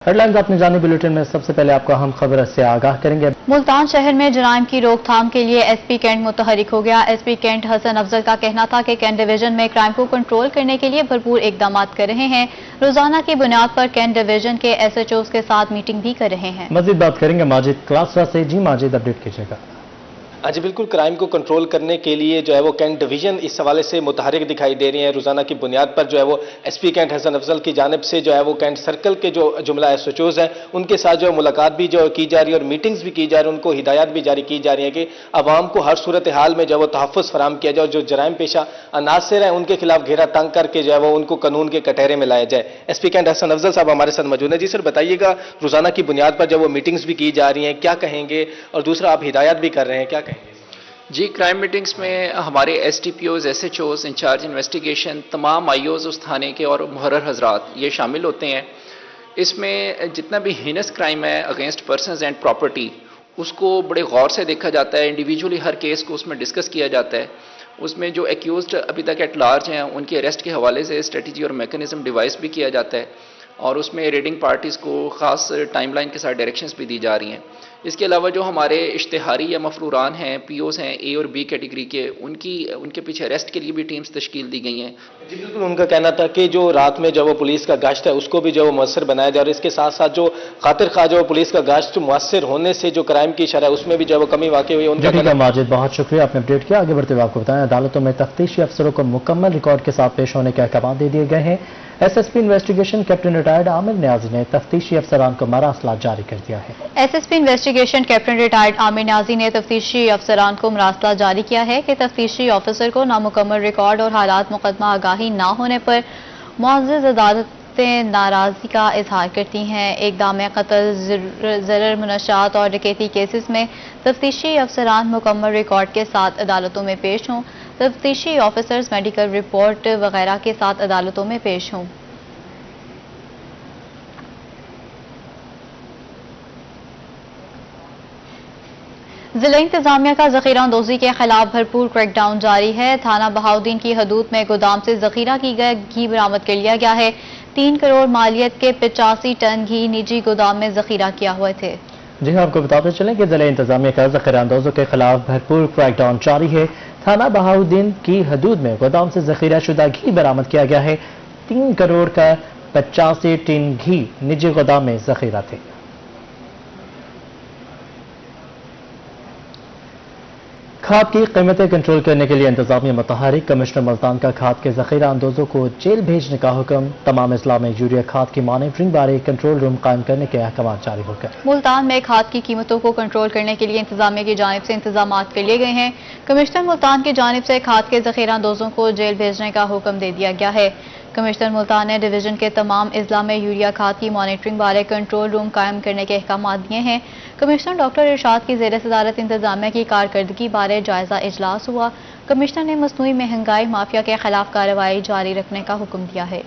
Headlines अपनी जानी bulletin में सबसे पहले आपको अहम खबर से आगाह करेंगे। मुल्तान शहर में जराइम की रोकथाम के लिए एसपी कैंट मुतहरिक हो गया। एसपी कैंट हसन अफजल का कहना था कि कैंट डिवीजन में क्राइम को कंट्रोल करने के लिए भरपूर इकदाम कर रहे हैं। रोजाना की बुनियाद पर कैंट डिवीजन के SHOs के साथ मीटिंग भी कर रहे हैं। मजीद बात करेंगे माजिद क्लासरा से। जी माजिद, अपडेट कीजिएगा। जी बिल्कुल, क्राइम को कंट्रोल करने के लिए जो है वो कैंट डिवीजन इस हवाले से मुतहरिक दिखाई दे रही है। रोजाना की बुनियाद पर जो है वो एसपी कैंट हसन अफजल की जानिब से जो है वो कैंट सर्कल के जो जुमला SHOs हैं उनके साथ जो मुलाकात भी जो की जा रही है और मीटिंग्स भी की जा रही है। उनको हिदायत भी जारी की जा रही है कि आवाम को हर सूरत हाल में जो है वो तहफ़्फ़ुज़ फराहम किया जाए और जो जराइम पेशा अनासर हैं उनके खिलाफ घेरा तंग करके जो है वो उनको कानून के कटहरे में लाया जाए। एसपी कैंट हसन अफजल साहब हमारे साथ मौजूद हैं। जी सर, बताइएगा, रोजाना की बुनियाद पर जो वो मीटिंग्स भी की जा रही हैं, क्या कहेंगे? और दूसरा, आप हिदायत भी कर रहे हैं, क्या कहेंगे? जी, क्राइम मीटिंग्स में हमारे STPOs, SHOs, इंचार्ज इन्वेस्टिगेशन, तमाम IOs उस थाने के और मुहर्रर हजरात ये शामिल होते हैं। इसमें जितना भी हीनस क्राइम है अगेंस्ट पर्सनस एंड प्रॉपर्टी उसको बड़े गौर से देखा जाता है। इंडिविजुअली हर केस को उसमें डिस्कस किया जाता है। उसमें जो एक्यूज्ड अभी तक एट लार्ज हैं उनकी अरेस्ट के हवाले से स्ट्रेटजी और मैकेनिज्म डिवाइस भी किया जाता है और उसमें रेडिंग पार्टीज़ को ख़ास टाइमलाइन के साथ डायरेक्शंस भी दी जा रही हैं। इसके अलावा जो हमारे इश्तिहारी या मफरूरान हैं, POs हैं A और B कैटेगरी के, उनके पीछे अरेस्ट के लिए भी टीम्स तश्कील दी गई हैं। जी बिल्कुल, उनका कहना था कि जो रात में जो वो पुलिस का गश्त है उसको भी जो वो मुअस्सर बनाया जाए और इसके साथ साथ जो खातिर खा जो पुलिस का गश्त मुअस्सर होने से जो क्राइम की शरह है उसमें भी जो वो कमी वाकई हुई है। उनका माजिद, बहुत शुक्रिया, आपने अपडेट किया। आगे बढ़ते हुए आपको बताएं, अदालतों में तफ्तीशी अफसरों को मुकम्मल रिकॉर्ड के साथ पेश होने के अहकाम दे दिए गए हैं। SSP investigation captain retired Aamir Niazi ने तफ्तीशी अफसरान को मरासला जारी कर दिया है। SSP investigation captain retired Aamir Niazi ने तफ्तीशी अफसरान को मरासला जारी किया है कि तफ्तीशी ऑफिसर को नामुकम्मल रिकॉर्ड और हालात मुकदमा आगाही न होने पर मुअज़्ज़ज़ अदालतें नाराजगी का इजहार करती हैं। इक़दाम क़त्ल, ज़रर, मुनशात और डकैती केसेस में तफ्तीशी अफसरान मुकम्मल रिकॉर्ड के साथ अदालतों में पेश हों। तफ्तीशी ऑफिसर्स मेडिकल रिपोर्ट वगैरह के साथ अदालतों में पेश हों। जिला इंतजामिया का ज़ख़ीरा अंदोज़ी के खिलाफ भरपूर क्रैकडाउन जारी है। थाना बहाउद्दीन की हदूद में गोदाम से ज़ख़ीरा की गए घी बरामद कर लिया गया है। 3 करोड़ मालियत के 85 टन घी निजी गोदाम में ज़ख़ीरा किया हुए थे। जी हाँ, आपको बताते चलें कि जिला इंतजामिया का ज़ख़ीरा अंदोज़ों के खिलाफ भरपूर क्रैकडाउन जारी है। थाना बहाउद्दीन की हदूद में गोदाम से ज़ख़ीरा शुदा घी बरामद किया गया है। 3 करोड़ का 85 टन घी निजी गोदाम में ज़ख़ीरा थे। खाद की कीमतें कंट्रोल करने के लिए इंतजामिया मुतहरिक। कमिश्नर मुल्तान का खाद के ज़ख़ीरा अंदोज़ों को जेल भेजने का हुक्म। तमाम अजला में यूरिया खाद की मॉनिटरिंग बारे कंट्रोल रूम कायम करने के अहकाम जारी हो गए। मुल्तान में खाद की कीमतों को कंट्रोल करने के लिए इंतजामिया की जानिब से इंतजाम कर लिए गए हैं। कमिश्नर मुल्तान की जानिब से खाद के ज़ख़ीरा अंदोज़ों को जेल भेजने का हुक्म दे दिया गया है। कमिश्नर मुल्तान ने डिवीजन के तमाम अजला में यूरिया खाद की मॉनिटरिंग बारे कंट्रोल रूम कायम करने के अहकाम दिए हैं। कमिश्नर डॉक्टर इरशाद की ज़ेर सदारत इंतजामिया की कारकर्दगी बारे जायजा इजलास हुआ। कमिश्नर ने मसनूई महंगाई माफिया के खिलाफ कार्रवाई जारी रखने का हुक्म दिया है।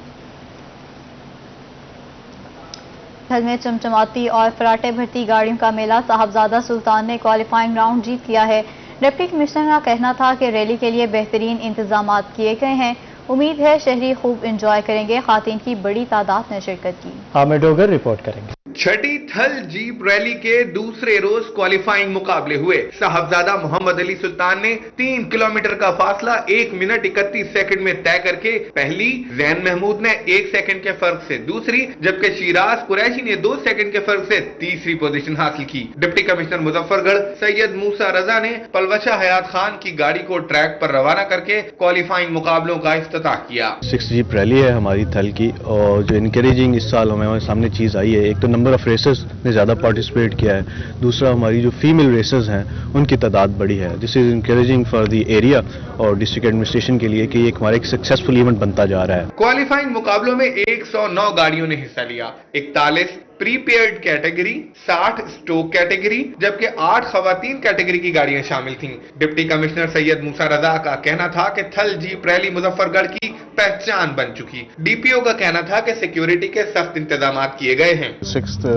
में चमचमाती और फराटे भरती गाड़ियों का मेला साहबजादा सुल्तान ने क्वालिफाइंग राउंड जीत लिया है। डिप्टी कमिश्नर का कहना था कि रैली के लिए बेहतरीन इंतजाम किए गए हैं। उम्मीद है शहरी खूब एंजॉय करेंगे। खातीन की बड़ी तादाद ने शिरकत की। आमिर डोगर रिपोर्ट करेंगे। छठी थल जीप रैली के दूसरे रोज क्वालिफाइंग मुकाबले हुए। साहबजादा मोहम्मद अली सुल्तान ने 3 किलोमीटर का फासला 1 मिनट 31 सेकंड में तय करके पहली, जैन महमूद ने 1 सेकंड के फर्क से दूसरी, जबकि शिराज कुरैशी ने 2 सेकंड के फर्क से तीसरी पोजीशन हासिल की। डिप्टी कमिश्नर मुजफ्फरगढ़ सैयद मूसा रजा ने पलवशा हयात खान की गाड़ी को ट्रैक पर रवाना करके क्वालिफाइंग मुकाबलों का इफ्तिताह किया। 6 जीप रैली है हमारी थल की और जो इनकरेजिंग इस साल हमें सामने चीज आई है, एक तो नंबर ऑफ रेसर्स ने ज़्यादा पार्टिसिपेट किया है, दूसरा हमारी जो फीमेल रेसर्स हैं उनकी तादाद बड़ी है। This is encouraging for the area और डिस्ट्रिक्ट एडमिनिस्ट्रेशन के लिए कि ये हमारा एक सक्सेसफुल इवेंट बनता जा रहा है। क्वालिफाइंग मुकाबलों में 109 गाड़ियों ने हिस्सा लिया। 41 प्रीपेयर्ड कैटेगरी, 60 स्टोक कैटेगरी, जबकि 8 खवातीन कैटेगरी की गाड़ियां शामिल थीं। डिप्टी कमिश्नर सैयद मूसा रजा का कहना था कि थल जीप रैली मुजफ्फरगढ़ की पहचान बन चुकी। DPO का कहना था कि सिक्योरिटी के सख्त इंतजाम किए गए हैं। 6th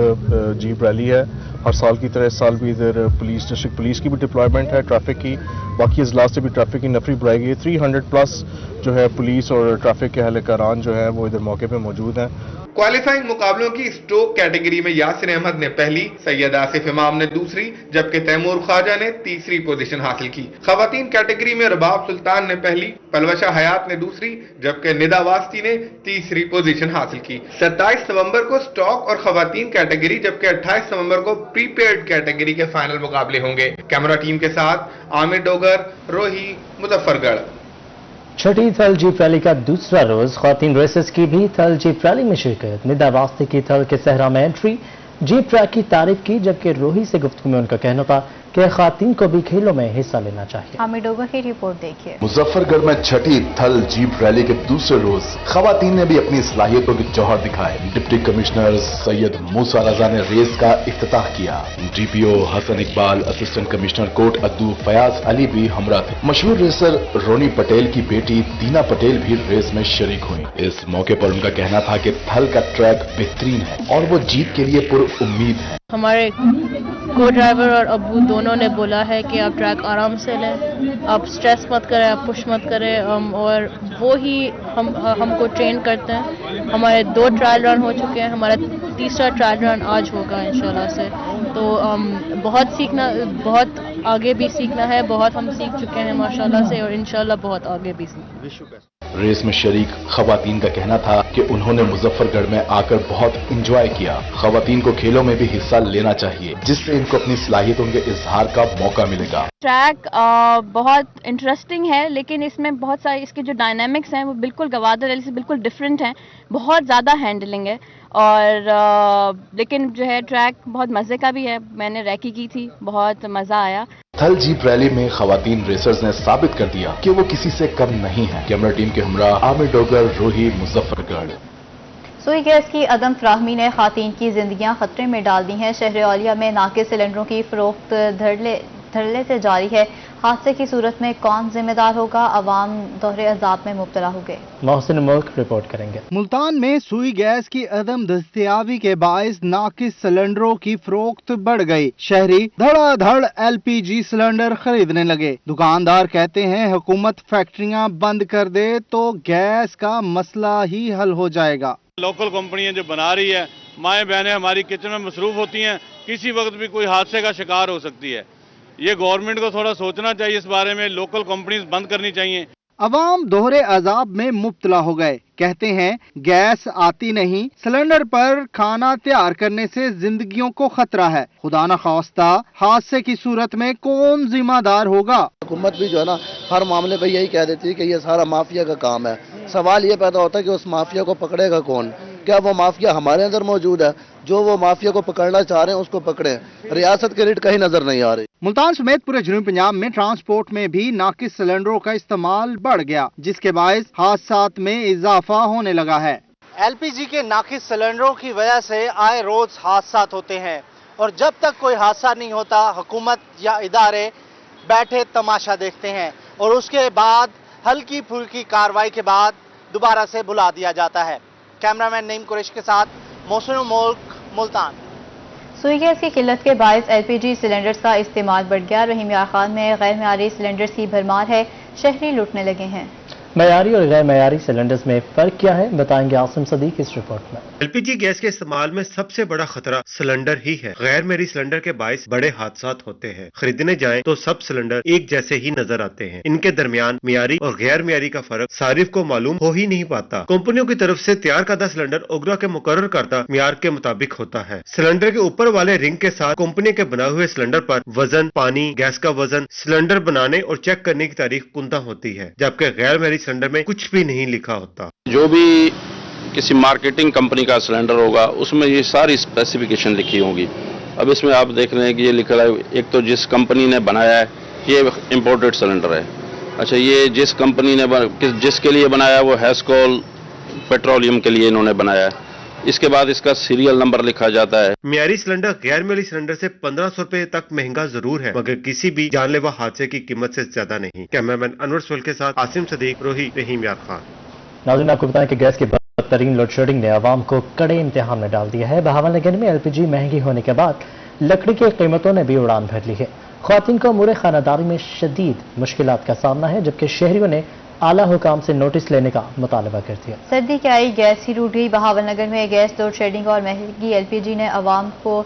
जीप रैली है। हर साल की तरह इस साल भी इधर पुलिस, डिस्ट्रिक्ट पुलिस की भी डिप्लॉयमेंट है, ट्रैफिक की, बाकी अजला से भी ट्रैफिक की नफरी बढ़ाई गई है। 300 प्लस जो है पुलिस और ट्रैफिक के अहलकारान जो है वो इधर मौके पे मौजूद हैं। क्वालिफाइंग मुकाबलों की स्ट्रोक कैटेगरी में यासिर अहमद ने पहली, सैयद आसिफ इमाम ने दूसरी, जबकि तैमूर ख्वाजा ने तीसरी पोजीशन हासिल की। खवातीन कैटेगरी में रबाब सुल्तान ने पहली, पलवशा हयात ने दूसरी, जबकि निदा वास्ती ने तीसरी पोजीशन हासिल की। 27 नवंबर को स्टॉक और खवातीन कैटेगरी, जबकि 28 नवंबर को प्रीपेड कैटेगरी के फाइनल मुकाबले होंगे। कैमरा टीम के साथ आमिर डोगर, रोही, मुजफ्फरगढ़। छठी थल जीप रैली का दूसरा रोज ख्वातीन रेसेस की भी थल जीप रैली में शिरकत। निदा वास्ते की थल के सहरा में एंट्री, जीप ट्रैक की तारीफ की, जबकि रोही से गुफ्तगू में उनका कहना था कि ख्वातीन को भी खेलों में हिस्सा लेना चाहिए। आमिर डोगर की रिपोर्ट देखिए। मुजफ्फरगढ़ में छठी थल जीप रैली के दूसरे रोज खवातीन ने भी अपनी सलाहियतों के जौहर दिखाए। डिप्टी कमिश्नर सैयद मूसा रजा ने रेस का इफ्तिताह किया। DPO Hasan Iqbal, assistant commissioner Kot Addu Fayaz Ali भी हमरा थे। मशहूर रेसर रोनी पटेल की बेटी दीना पटेल भी रेस में शरीक हुई। इस मौके पर उनका कहना था कि थल का ट्रैक बेहतरीन है और वो जीत के लिए पुरुम्मीद है। हमारे को ड्राइवर और अब्बू दोनों ने बोला है कि आप ट्रैक आराम से लें, आप स्ट्रेस मत करें, आप पुश मत करें, और वो ही हमको ट्रेन करते हैं। हमारे 2 ट्रायल रन हो चुके हैं, हमारा तीसरा ट्रायल रन आज होगा इंशाल्लाह से। तो बहुत आगे भी सीखना है, बहुत हम सीख चुके हैं माशाल्लाह से, और इंशाल्लाह बहुत आगे भी सीखेंगे। रेस में शरीक खवातीन का कहना था कि उन्होंने मुजफ्फरगढ़ में आकर बहुत एंजॉय किया। खवातीन को खेलों में भी हिस्सा लेना चाहिए, जिससे इनको अपनी सलाहियतों के इजहार का मौका मिलेगा। ट्रैक बहुत इंटरेस्टिंग है, लेकिन इसमें बहुत सारे इसके जो डायनामिक्स हैं वो बिल्कुल गवादर रैली से बिल्कुल डिफरेंट हैं। बहुत ज़्यादा हैंडलिंग है, और लेकिन जो है ट्रैक बहुत मज़े का भी है। मैंने रैकी की थी, बहुत मज़ा आया। थल जीप रैली में खवातीन रेसर्स ने साबित कर दिया कि वो किसी से कम नहीं है। कैमरा टीम के हमरा आमिर डोगर, रोही, मुजफ्फरगढ़। सुई गैस की अदम फ्राहमी ने खातीन की जिंदगियां खतरे में डाल दी हैं। शहर औलिया में नाकिस सिलेंडरों की फरोख्त धड़ल्ले से जारी है। हादसे की सूरत में कौन जिम्मेदार होगा? अवाम दोहरे अजाब में मुब्तला हो गए। मोहसिन मुल्क रिपोर्ट करेंगे। मुल्तान में सुई गैस की अदम दस्तयाबी के बायस नाकिस सिलेंडरों की फरोख्त बढ़ गई। शहरी धड़ाधड़ LPG सिलेंडर खरीदने लगे। दुकानदार कहते हैं हुकूमत फैक्ट्रियां बंद कर दे तो गैस का मसला ही हल हो जाएगा। लोकल कंपनियां जो बना रही है, माएँ बहनें हमारी किचन में मसरूफ होती हैं, किसी वक्त भी कोई हादसे का शिकार हो सकती है। ये गवर्नमेंट को थोड़ा सोचना चाहिए इस बारे में, लोकल कंपनीज बंद करनी चाहिए। अवाम दोहरे अजाब में मुब्तला हो गए। कहते हैं गैस आती नहीं, सिलेंडर पर खाना तैयार करने से जिंदगियों को खतरा है। खुदा न खास्ता हादसे की सूरत में कौन जिम्मेदार होगा? हुकूमत भी जो है ना हर मामले पे यही कह देती है कि ये सारा माफिया का काम है। सवाल ये पैदा होता है कि उस माफिया को पकड़ेगा कौन? क्या वो माफिया हमारे अंदर मौजूद है? जो वो माफिया को पकड़ना चाह रहे हैं उसको पकड़े। रियासत के रेट कहीं नजर नहीं आ रही। मुल्तान समेत पूरे जनूबी पंजाब में ट्रांसपोर्ट में भी नाकिस सिलेंडरों का इस्तेमाल बढ़ गया, जिसके बायस हादसात में इजाफा होने लगा है। LPG के नाकिस सिलेंडरों की वजह से आए रोज हादसात होते हैं, और जब तक कोई हादसा नहीं होता हुकूमत या इदारे बैठे तमाशा देखते हैं, और उसके बाद हल्की फुल्की कार्रवाई के बाद दोबारा से बुला दिया जाता है। कैमरामैन नईम कुरैश के साथ मोहसिन मुल्क, मुल्तान। सुई गैस की किल्लत के बायस LPG सिलेंडर्स का इस्तेमाल बढ़ गया। रहीम यार खान में गैर मयारी सिलेंडर्स की भरमार है, शहरी लूटने लगे हैं। मयारी और गैर मयारी सिलेंडर्स में फर्क क्या है, बताएंगे आसिम सदीक इस रिपोर्ट में। LPG गैस के इस्तेमाल में सबसे बड़ा खतरा सिलेंडर ही है। गैर मयारी सिलेंडर के बायस बड़े हादसात होते हैं। खरीदने जाएं तो सब सिलेंडर एक जैसे ही नजर आते हैं। इनके दरमियान मयारी और गैर मयारी का फर्क सारिफ को मालूम हो ही नहीं पाता। कंपनियों की तरफ से तैयार करदा सिलेंडर ओगरा के मुकर्रर करदा मयार के मुताबिक होता है। सिलेंडर के ऊपर वाले रिंग के साथ कंपनी के बनाए हुए सिलेंडर पर वजन, पानी, गैस का वजन, सिलेंडर बनाने और चेक करने की तारीख कुंदा होती है, जबकि गैर मयारी सिलेंडर में कुछ भी नहीं लिखा होता। जो भी किसी मार्केटिंग कंपनी का सिलेंडर होगा उसमें ये सारी स्पेसिफिकेशन लिखी होगी। अब इसमें आप देख रहे हैं कि ये लिखा है, एक तो जिस कंपनी ने बनाया है ये इंपोर्टेड सिलेंडर है। अच्छा, ये जिस कंपनी ने जिसके लिए बनाया वो हैस्कोल पेट्रोलियम के लिए इन्होंने बनाया है। इसके बाद इसका सीरियल नंबर लिखा जाता है। मयारी सिलेंडर गैर मयारी सिलेंडर से 1500 रुपए तक महंगा जरूर है, मगर किसी भी जानलेवा हादसे की कीमत से ज्यादा नहीं। कैमरामैन अनवर सोल के साथ आसिम सदीक, रोही, रहीम यार खान। नाज़रीन, आपको बताएं कि गैस की बदतरीन लोड शेडिंग ने आवाम को कड़े इम्तिहान में डाल दिया है। बहावलनगर में LPG महंगी होने के बाद लकड़ी की कीमतों ने भी उड़ान भर ली है। ख्वातीन को अमूर खानादारी में शदीद मुश्किलात का सामना है, जबकि शहरियों ने आला हुकाम से नोटिस लेने का मुतालबा कर दिया। सर्दी के आई गैस ही रूठ गई। बहावलनगर में गैस लोड शेडिंग और महंगी एलपीजी ने अवाम को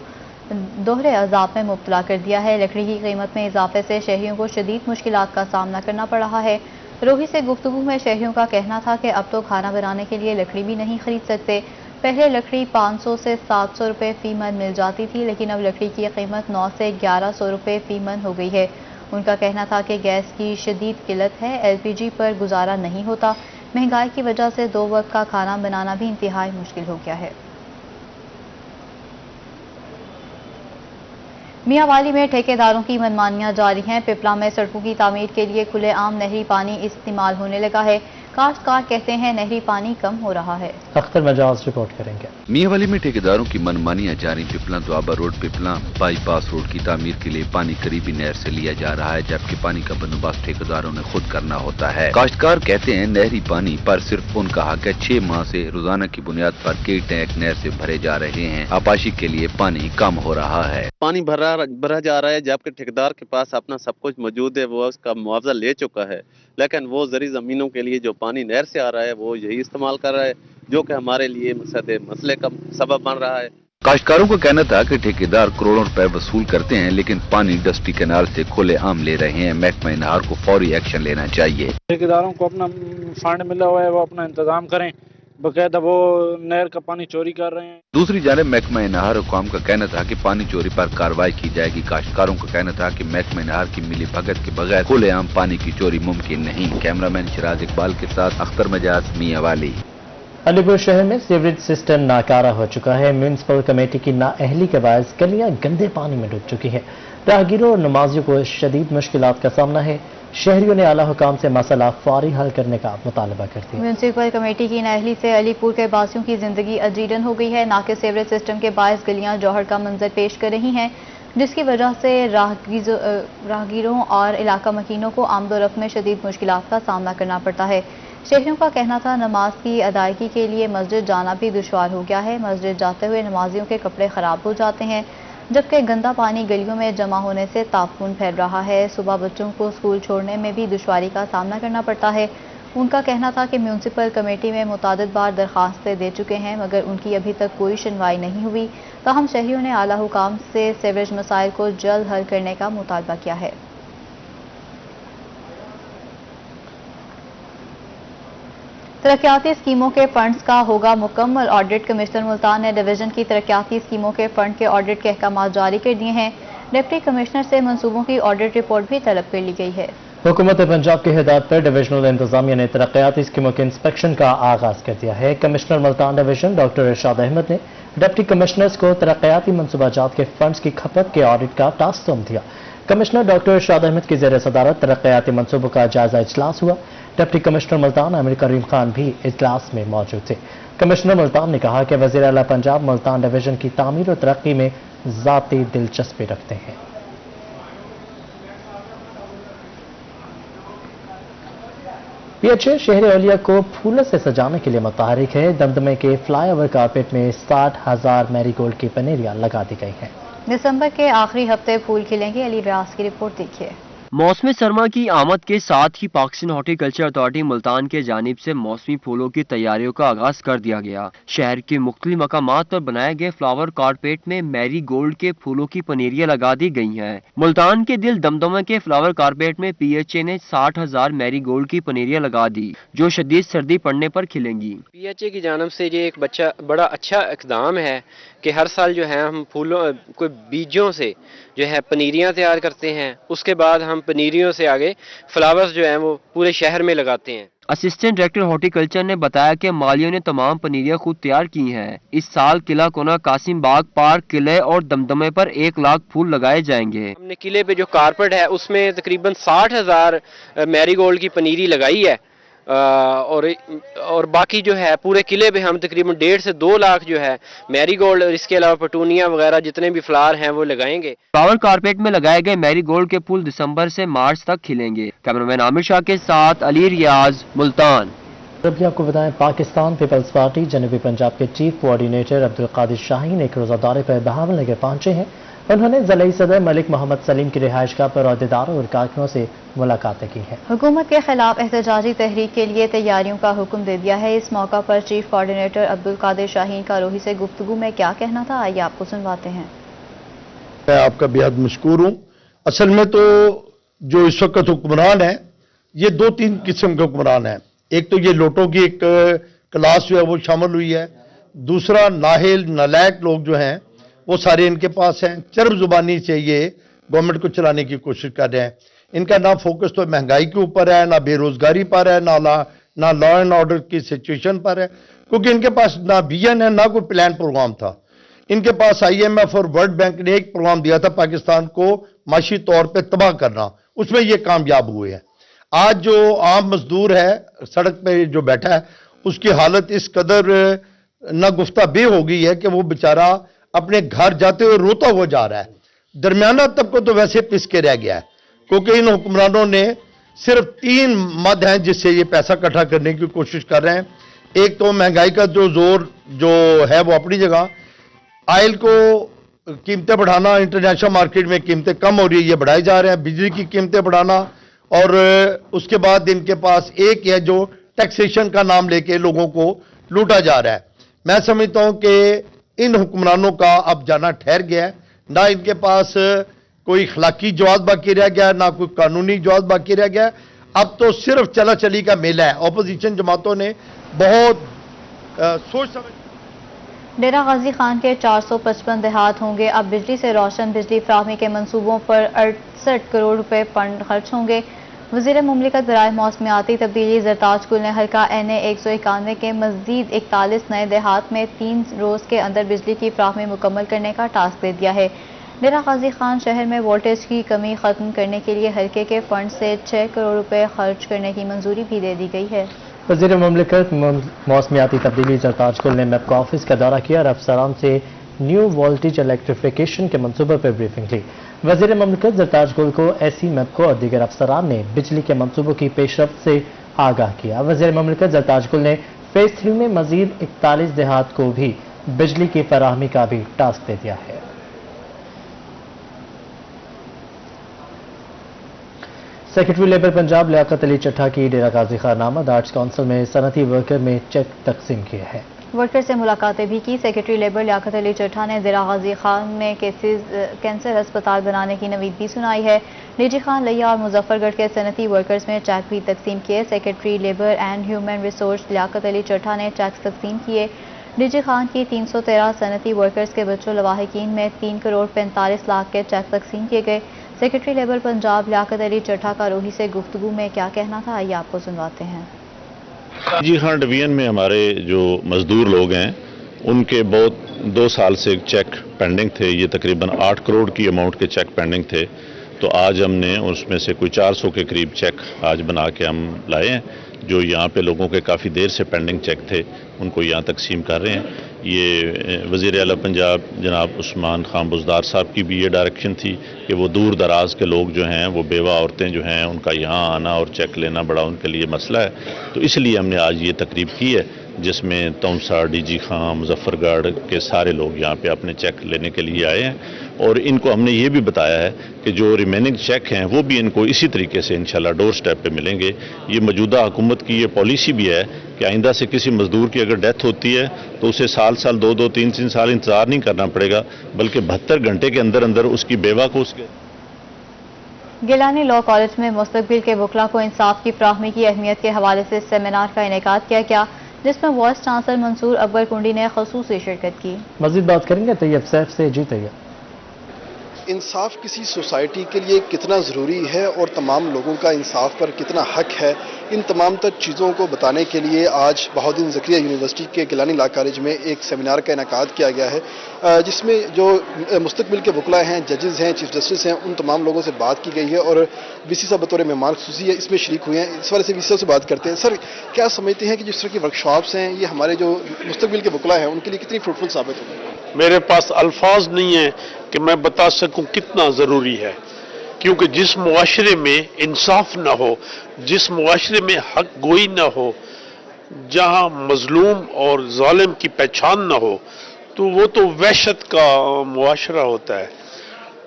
दोहरे अजाब में मुब्तला कर दिया है। लकड़ी की कीमत में इजाफे से शहरियों को शदीद मुश्किलात का सामना करना पड़ रहा है। रोही से गुफ्तगू में शहरियों का कहना था कि अब तो खाना बनाने के लिए लकड़ी भी नहीं खरीद सकते। पहले लकड़ी 500 से 700 रुपये फी मन मिल जाती थी, लेकिन अब लकड़ी की कीमत 9 से 1100 रुपये फी मन हो गई है। उनका कहना था कि गैस की शदीद किल्लत है, एलपीजी पर गुजारा नहीं होता। महंगाई की वजह से 2 वक्त का खाना बनाना भी इंतहाई मुश्किल हो गया है। मियांवाली में ठेकेदारों की मनमानियां जारी हैं। पिपला में सड़कों की तामीर के लिए खुलेआम नहरी पानी इस्तेमाल होने लगा है। काश्तकार कहते हैं नहरी पानी कम हो रहा है। अख्तर मजाज रिपोर्ट करेंगे। मियांवाली में ठेकेदारों की मनमानियां जारी। Pipla Doaba road Pipla bypass road की तामीर के लिए पानी करीबी नहर से लिया जा रहा है, जबकि पानी का बंदोबस्त ठेकेदारों ने खुद करना होता है। काश्तकार कहते हैं नहरी पानी पर सिर्फ उनका हक है। 6 माह से रोजाना की बुनियाद पर कई टैंक नहर से भरे जा रहे हैं। आपाशी के लिए पानी कम हो रहा है। पानी भरा जा रहा है, जबकि ठेकेदार के पास अपना सब कुछ मौजूद है, वो उसका मुआवजा ले चुका है, लेकिन वो जरी जमीनों के लिए जो पानी नहर से आ रहा है वो यही इस्तेमाल कर रहा है, जो कि हमारे लिए मसले का सबब बन रहा है। काश्तकारों का कहना था कि ठेकेदार करोड़ों रुपए वसूल करते हैं, लेकिन पानी डस्टी कैनाल से खुले आम ले रहे हैं। महकमा नहर को फौरी एक्शन लेना चाहिए। ठेकेदारों को अपना फंड मिला हुआ है, वो अपना इंतजाम करें, बकायदा वो नहर का पानी चोरी कर रहे हैं। दूसरी जानिब महकमा नहर हुकाम का कहना था कि पानी चोरी पर कार्रवाई की जाएगी। काश्तकारों का कहना था कि महकमा नहर की मिली भगत के बगैर खुलेआम पानी की चोरी मुमकिन नहीं। कैमरामैन शिराज इकबाल के साथ अख्तर मजाज, मियांवाली। अलीपुर शहर में सीवरेज सिस्टम नाकारा हो चुका है। म्यूनिसिपल कमेटी की नाअहली के बायस गलियां गंदे पानी में डूब चुकी हैं। राहगीरों और नमाजियों को शदीद मुश्किलात का सामना है। शहरियों ने आला हुकाम से मसला फौरी हल करने का मुतालबा कर दिया। म्यूनिसिपल कमेटी की नाअहली से अलीपुर के बासियों की जिंदगी अजीरन हो गई है। नाके सीवरेज सिस्टम के बायस गलियां जौहर का मंजर पेश कर रही हैं, जिसकी वजह से राहगीरों और इलाका मकीनों को आमदोरफ्त में शदीद मुश्किलात का सामना करना पड़ता है। शहरियों का कहना था नमाज की अदायगी के लिए मस्जिद जाना भी दुश्वार हो गया है। मस्जिद जाते हुए नमाजियों के कपड़े खराब हो जाते हैं, जबकि गंदा पानी गलियों में जमा होने से ताफून फैल रहा है। सुबह बच्चों को स्कूल छोड़ने में भी दुश्वारी का सामना करना पड़ता है। उनका कहना था कि म्यूनिसिपल कमेटी में मुतादिद बार दरखास्तें दे चुके हैं, मगर उनकी अभी तक कोई सुनवाई नहीं हुई। ताहम शहरियों ने आला हुकाम से सीवरेज मसाइल को जल्द हल करने का मुतालबा किया है। तरक्याती स्कीमों के फंड्स का होगा मुकम्मल ऑडिट। कमिश्नर मुल्तान ने डिवीजन की तरक्याती स्कीमों के फंड के ऑडिट के अहकाम जारी कर दिए हैं। डिप्टी कमिश्नर से मंसूबों की ऑडिट रिपोर्ट भी तलब कर ली गई है। हुकूमत पंजाब की हिदायत पर डिविजनल इंतजामिया ने तरक्याती स्कीमों के इंस्पेक्शन का आगाज कर दिया है। कमिश्नर मुल्तान डिवीजन डॉक्टर इरशाद अहमद ने डिप्टी कमिश्नर्स को तरक्याती मनसूबाजात के फंड्स की खपत के ऑडिट का टास्क सौंप दिया। कमिश्नर डॉक्टर इरशाद अहमद की ज़ेर सदारत तरक्याती मनसूबों का जायजा इजलास हुआ। डिप्टी कमिश्नर मुल्तान आमिर करीम खान भी इजलास में मौजूद थे। कमिश्नर मुल्तान ने कहा कि वज़ीर आला पंजाब मुल्तान डिवीजन की तामीर और तरक्की में ज़ाती दिलचस्पी रखते हैं। पीएचए शहर औलिया को फूलों से सजाने के लिए मुतहरिक है। दमदमे के फ्लाईओवर कारपेट में 60,000 मैरीगोल्ड की पनेरियां लगा दी गई हैं। दिसंबर के आखिरी हफ्ते फूल खिलेंगे। अली व्यास की रिपोर्ट देखिए। मौसमी सरमा की आमद के साथ ही पाकिस्तान हॉर्टिकल्चर अथॉरिटी मुल्तान के जानिब से मौसमी फूलों की तैयारियों का आगाज कर दिया गया। शहर के मुख्तलिफ मकामात पर बनाए गए फ्लावर कारपेट में मैरी गोल्ड के फूलों की पनेरियां लगा दी गई हैं। मुल्तान के दिल दमदमा के फ्लावर कारपेट में पीएचए ने 60,000 मैरी गोल्ड की पनेरियां लगा दी, जो शदीद सर्दी पड़ने पर खिलेंगी। पीएचए की जानब से ये एक बड़ा अच्छा इक़दाम है कि हर साल जो है हम फूलों कोई बीजों से जो है पनीरियां तैयार करते हैं, उसके बाद हम पनीरियों से आगे फ्लावर्स जो हैं वो पूरे शहर में लगाते हैं। असिस्टेंट डायरेक्टर हॉर्टिकल्चर ने बताया कि मालियों ने तमाम पनीरियां खुद तैयार की हैं। इस साल किला कोना, कासिम बाग, पार्क, किले और दमदमे पर 1 लाख फूल लगाए जाएंगे। हमने किले पे जो कारपेट है उसमें तकरीबन 60,000 मैरीगोल्ड की पनीरी लगाई है और बाकी जो है पूरे किले पे हम तकरीबन 1.5 से 2 लाख जो है मैरीगोल्ड और इसके अलावा पटूनिया वगैरह जितने भी फ्लावर हैं वो लगाएंगे। फ्लावर कारपेट में लगाए गए मैरीगोल्ड के फूल दिसंबर से मार्च तक खिलेंगे। कैमरामैन आमिर शाह के साथ अली रियाज, मुल्तान। अभी आपको बताएं, पाकिस्तान पीपल्स पार्टी जनूबी पंजाब के चीफ कोऑर्डिनेटर अब्दुल कादिर शाहीन एक रोजा दौरे पर बहावलनगर पहुंचे हैं। उन्होंने ज़िला सदर मलिक मोहम्मद सलीम की रिहाइशगाह पर अहदेदारों और कारकुनों से मुलाकातें की हैं। हुकूमत के खिलाफ एहतजाजी तहरीक के लिए तैयारियों का हुक्म दे दिया है। इस मौका पर चीफ कोऑर्डिनेटर अब्दुल कादिर शाहीन का रोही से गुफ्तगू में क्या कहना था, आइए आपको सुनवाते हैं। मैं आपका बेहद मशकूर हूँ। असल में तो जो इस वक्त हुक्मरान है ये 2-3 किस्म के हुक्मरान हैं। एक तो ये लोटों की एक क्लास जो है वो शामिल हुई है, दूसरा नाहिल नालायक लोग जो हैं वो सारे इनके पास हैं। चरब जुबानी से ये गवर्नमेंट को चलाने की कोशिश कर रहे हैं। इनका ना फोकस तो महंगाई के ऊपर है, ना बेरोजगारी पर है, ना लॉ एंड ऑर्डर की सिचुएशन पर है, क्योंकि इनके पास ना विजन है ना कोई प्लान प्रोग्राम था। इनके पास IMF और वर्ल्ड बैंक ने एक प्रोग्राम दिया था पाकिस्तान को माशी तौर पे तबाह करना, उसमें ये कामयाब हुए हैं। आज जो आम मजदूर है सड़क पे जो बैठा है उसकी हालत इस कदर ना गुफ्ता बे हो गई है कि वो बेचारा अपने घर जाते हुए रोता हुआ जा रहा है। दरमियाना तबका तो वैसे पिस के रह गया है, क्योंकि इन हुक्मरानों ने सिर्फ 3 मद हैं जिससे ये पैसा इकट्ठा करने की कोशिश कर रहे हैं। एक तो महंगाई का जो जोर जो है वो अपनी जगह, ऑयल को कीमतें बढ़ाना, इंटरनेशनल मार्केट में कीमतें कम हो रही है ये बढ़ाए जा रहे हैं, बिजली की कीमतें बढ़ाना, और उसके बाद इनके पास एक है जो टैक्सेशन का नाम लेके लोगों को लूटा जा रहा है। मैं समझता हूं कि इन हुक्मरानों का अब जाना ठहर गया है। ना इनके पास कोई अखलाकी जवाब बाकी रह गया, ना कोई कानूनी जवाब बाकी रह गया। अब तो सिर्फ चला चली का मेला है। अपोजिशन जमातों ने बहुत सोच समझ। डेरा गाजी खान के 455 देहात होंगे। अब बिजली से रोशन बिजली फराहमी के मंसूबों पर 68 करोड़ रुपए फंड खर्च होंगे। वज़ीर मुमलिकत बराए मौसमियाती तब्दीली ज़रताज गुल ने हल्का NA 191 के मज़ीद 41 नए देहात में 3 रोज़ के अंदर बिजली की फराहमी मुकम्मल करने का टास्क दे दिया है। डेरा गाजी खान शहर में वोल्टेज की कमी खत्म करने के लिए हल्के के फंड से 6 करोड़ रुपए खर्च करने की मंजूरी भी दे दी गई है। वज़ीर मुमलिकत मौसमियाती तब्दीली ज़रताज गुल ने MEPCO ऑफिस का दौरा किया और अफसरान से न्यू वोल्टेज इलेक्ट्रिफिकेशन के मंसूबे पर ब्रीफिंग ली। वज़ीर मुमलिकत ज़रताज गुल को SE MEPCO और दीगर अफसरान ने बिजली के मंसूबों की पेशरफ्त से आगाह किया। वज़ीर मुमलिकत ज़रताज गुल ने फेज 3 में मजीद 41 देहात को भी बिजली की फराहमी का भी टास्क दे दिया है। सेक्रेटरी लेबर पंजाब लियाकत अली चट्ठा की डेरा गाजी खान आमद आर्ट्स काउंसिल में सनती वर्कर में चेक तकसीम किए हैं। वर्कर से मुलाकातें भी की। सेक्रेटरी लेबर लियाकत अली चट्ठा ने डेरा गाजी खान में कैंसर अस्पताल बनाने की नवीद भी सुनाई है। निजी खान लिया और मुजफ्फरगढ़ के सनती वर्कर्स में चेक भी तकसीम किए। Secretary labour and human resource Liaqat Ali Chattha ने चेक तकसीम किए। निजी खान की 313 सनती वर्कर्स के बच्चों लवाहिकीन में 3 करोड़ 45 लाख के चेक तकसीम किए गए। सेक्रेटरी लेबर पंजाब लियाकत अली चट्ठा का रोही से गुफ्तगू में क्या कहना था, आइए आपको सुनवाते हैं। जी हाँ, डिवीजन में हमारे जो मजदूर लोग हैं उनके बहुत 2 साल से चेक पेंडिंग थे। ये तकरीबन 8 करोड़ की अमाउंट के चेक पेंडिंग थे, तो आज हमने उसमें से कोई 400 के करीब चेक आज बना के हम लाए हैं। जो यहाँ पे लोगों के काफ़ी देर से पेंडिंग चेक थे उनको यहाँ तकसीम कर रहे हैं। ये वज़ीर आला पंजाब जनाब उस्मान खान बुज़दार साहब की भी ये डायरेक्शन थी कि वो दूर दराज के लोग जो हैं, वो बेवा औरतें जो हैं, उनका यहाँ आना और चेक लेना बड़ा उनके लिए मसला है। तो इसलिए हमने आज ये तकरीब की है जिसमें तौंसा, DG खां, मुजफ्फरगढ़ के सारे लोग यहाँ पे अपने चेक लेने के लिए आए हैं। और इनको हमने ये भी बताया है कि जो रिमेनिंग चेक हैं वो भी इनको इसी तरीके से इंशाल्लाह डोर स्टेप पे मिलेंगे। ये मौजूदा हुकूमत की ये पॉलिसी भी है कि आइंदा से किसी मजदूर की अगर डेथ होती है तो उसे साल 2-2, 3-3 साल इंतजार नहीं करना पड़ेगा, बल्कि 72 घंटे के अंदर अंदर उसकी बेवा को उसके। गिलानी लॉ कॉलेज में मुस्तकबिल के वकला को इंसाफ की फराहमी की अहमियत के हवाले से सेमिनार का इनेकाद किया गया, जिसमें वाइस चांसलर मंसूर अकबर कुंडी ने खसूसी शिरकत की। मजीद बात करेंगे तैयब सैफ से। जी तैयब, इंसाफ किसी सोसाइटी के लिए कितना ज़रूरी है और तमाम लोगों का इंसाफ पर कितना हक है, इन तमाम तर चीज़ों को बताने के लिए आज बहाउद्दीन ज़करिया यूनिवर्सिटी के गिलानी लॉ कॉलेज में एक सेमिनार का इनेकाद किया गया है, जिसमें जो मुस्तकबिल के वकला हैं, जजेस हैं, चीफ जस्टिस हैं, उन तमाम लोगों से बात की गई है और VC साहब बतौर मेहमान खुसूसी है इसमें शरीक हुए हैं। इस वाले से VC साहब से बात करते हैं। सर, क्या समझते हैं कि जिस तरह की वर्कशॉप्स हैं ये हमारे जो मुस्तकबिल के वकला हैं उनके लिए कितनी फ्रूटफुल साबित होगी? मेरे पास अल्फाज नहीं है कि मैं बता सकूं कितना ज़रूरी है, क्योंकि जिस मुआशरे में इंसाफ न हो, जिस मुआशरे में हक गोई न हो, जहां मजलूम और जालिम की पहचान न हो, तो वो तो वहशत का मुआशरा होता है।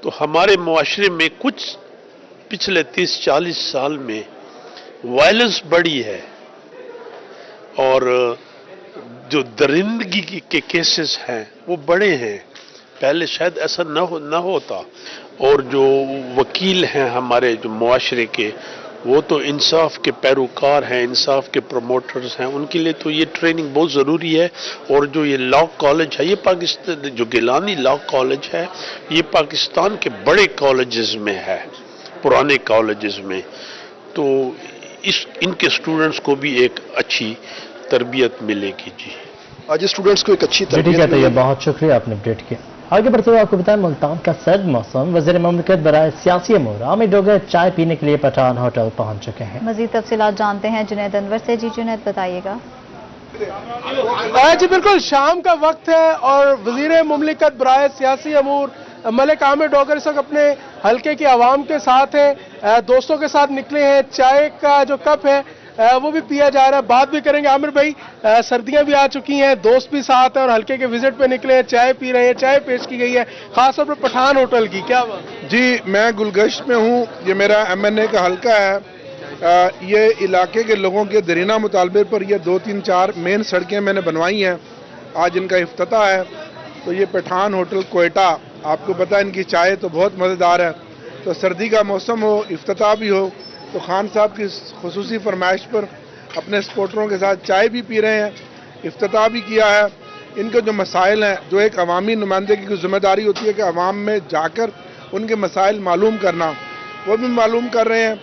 तो हमारे मुआशरे में कुछ पिछले 30-40 साल में वायलेंस बढ़ी है और जो दरिंदगी के केसेस हैं वो बड़े हैं। पहले शायद ऐसा न होता। और जो वकील हैं हमारे जो मुआशरे के, वो तो इंसाफ के पैरोकार हैं, इंसाफ के प्रमोटर्स हैं, उनके लिए तो ये ट्रेनिंग बहुत ज़रूरी है। और जो ये लॉ कॉलेज है, ये पाकिस्तान जो गिलानी लॉ कॉलेज है, ये पाकिस्तान के बड़े कॉलेजेस में है, पुराने कॉलेजेस में। तो इनके स्टूडेंट्स को भी एक अच्छी तरबियत मिलेगी। जी आज स्टूडेंट्स को एक अच्छी जी ठीक है, तो ये बहुत शुक्रिया आपने अपडेट किया। आगे बढ़ते हुए आपको बताएं, मुल्तान का सर्द मौसम, वज़ीर मुमलिकत बराए सियासी अमूर आमिर डोगर चाय पीने के लिए पठान होटल पहुंच चुके हैं। मजीद तफसीलात जानते हैं जुनैद अनवर से। जी जुनैद, बताइएगा। जी बिल्कुल, शाम का वक्त है और वज़ीर मुमलिकत बराए सियासी अमूर मलिक आमिर डोगर इस वक्त अपने हल्के की आवाम के साथ है, दोस्तों के साथ निकले हैं। चाय का जो कप है वो भी पिया जा रहा है, बात भी करेंगे। आमिर भाई, सर्दियां भी आ चुकी हैं, दोस्त भी साथ हैं और हल्के के विजिट पे निकले हैं, चाय पी रहे हैं, चाय पेश की गई है खासतौर पर पठान होटल की, क्या बात? जी, मैं गुलगश्त में हूँ, ये मेरा MNA का हल्का है। ये इलाके के लोगों के दरीना मुतालबे पर ये 2-3-4 मेन सड़कें मैंने बनवाई हैं। आज इनका इफ्तिताह है। तो ये पठान होटल कोयटा, आपको पता है इनकी चाय तो बहुत मज़ेदार है। तो सर्दी का मौसम हो, इफ्तिताह भी हो, तो खान साहब की खुसूसी फरमाइश पर अपने सपोर्टरों के साथ चाय भी पी रहे हैं, इफ्तिताह भी किया है। इनके जो मसाइल हैं, जो एक अवामी नुमाइंदगी की जिम्मेदारी होती है कि अवाम में जाकर उनके मसाइल मालूम करना, वो भी मालूम कर रहे हैं।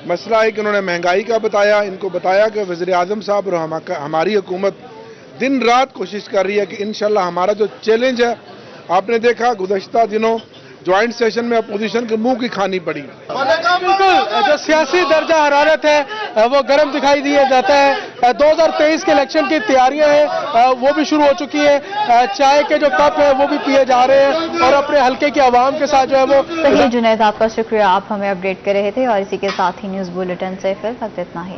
मसला है कि उन्होंने महंगाई का बताया, इनको बताया कि वज़ीर आज़म साहब और हमारी हुकूमत दिन रात कोशिश कर रही है कि इंशाल्लाह हमारा जो चैलेंज है, आपने देखा गुज़श्ता दिनों ज्वाइंट सेशन में अपोजिशन के मुंह की खानी पड़ी। बिल्कुल, जो सियासी दर्जा हरारत है वो गर्म दिखाई दिया जाता है। 2023 के इलेक्शन की तैयारियां हैं वो भी शुरू हो चुकी है। चाय के जो कप है वो भी पिए जा रहे हैं और अपने हल्के की आवाम के साथ जो है वो। सही जुनैद, आपका शुक्रिया, आप हमें अपडेट कर रहे थे। और इसी के साथ ही न्यूज़ बुलेटिन से फिर वक्त इतना ही।